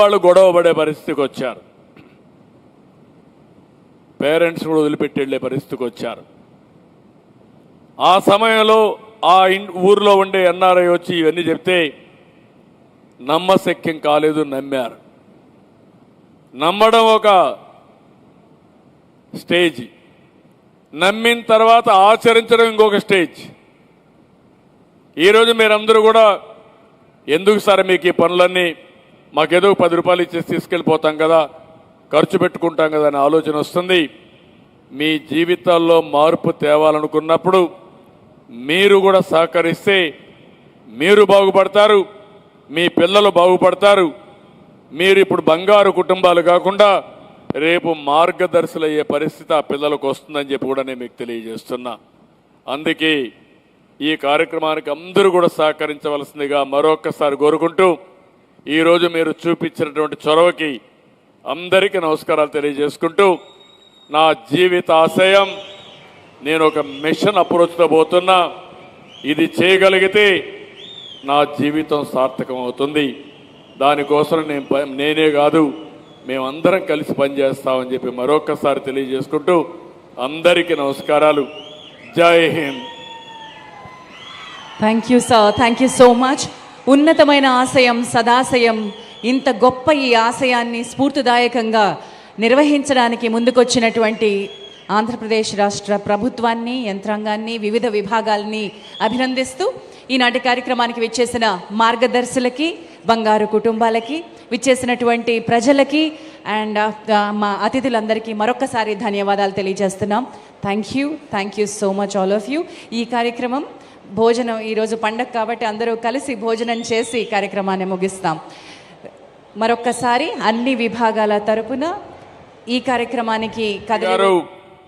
వాళ్ళు గొడవ పడే పరిస్థితికి వచ్చారు. పేరెంట్స్ కూడా వదిలిపెట్టి వెళ్ళే పరిస్థితికి వచ్చారు. ఆ సమయంలో ఆ ఊర్లో ఉండే ఎన్ఆర్ఐ వచ్చి ఇవన్నీ చెప్తే నమ్మశక్యం కాలేదు, నమ్మారు. నమ్మడం ఒక స్టేజ్, నమ్మిన తర్వాత ఆచరించడం ఇంకొక స్టేజ్. ఈరోజు మీరందరూ కూడా ఎందుకు సార్ మీకు ఈ పనులన్నీ, మాకేదో 10 రూపాయలు ఇచ్చేసి తీసుకెళ్ళిపోతాం కదా, ఖర్చు పెట్టుకుంటాం కదా అనే ఆలోచన వస్తుంది. మీ జీవితాల్లో మార్పు తేవాలనుకున్నప్పుడు మీరు కూడా సహకరిస్తే మీరు బాగుపడతారు, మీ పిల్లలు బాగుపడతారు. మీరు ఇప్పుడు బంగారు కుటుంబాలు కాకుండా రేపు మార్గదర్శులు అయ్యే పరిస్థితి ఆ పిల్లలకు వస్తుందని చెప్పి కూడా నేను మీకు తెలియజేస్తున్నా. అందుకే ఈ కార్యక్రమానికి అందరూ కూడా సహకరించవలసిందిగా మరొక్కసారి కోరుకుంటూ ఈరోజు మీరు చూపించినటువంటి చొరవకి అందరికీ నమస్కారాలు తెలియజేసుకుంటూ, నా జీవిత ఆశయం, నేను ఒక మిషన్ అప్రోచ్తో పోతున్నా. ఇది చేయగలిగితే నా జీవితం సార్థకం అవుతుంది. దానికోసం నేనే కాదు, మేమందరం కలిసి పనిచేస్తామని చెప్పి మరొక్కసారి తెలియజేసుకుంటూ అందరికీ నమస్కారాలు. జై Hind. Thank you sir, thank you so much. ఉన్నతమైన ఆశయం, సదాశయం, ఇంత గొప్ప ఈ ఆశయాన్ని స్ఫూర్తిదాయకంగా నిర్వహించడానికి ముందుకొచ్చినటువంటి ఆంధ్రప్రదేశ్ రాష్ట్ర ప్రభుత్వాన్ని, యంత్రాంగాన్ని, వివిధ విభాగాల్ని అభినందిస్తూ ఈనాటి కార్యక్రమానికి విచ్చేసిన మార్గదర్శులకి, బంగారు కుటుంబాలకి, విచ్చేసినటువంటి ప్రజలకి అండ్ మా అతిథులందరికీ మరొకసారి ధన్యవాదాలు తెలియజేస్తున్నాం. Thank you so much all of you. ఈ కార్యక్రమం భోజనం, ఈరోజు పండగ కాబట్టి అందరూ కలిసి భోజనం చేసి కార్యక్రమాన్ని ముగిస్తాం. మరొక్కసారి అన్ని విభాగాల తరపున ఈ కార్యక్రమానికి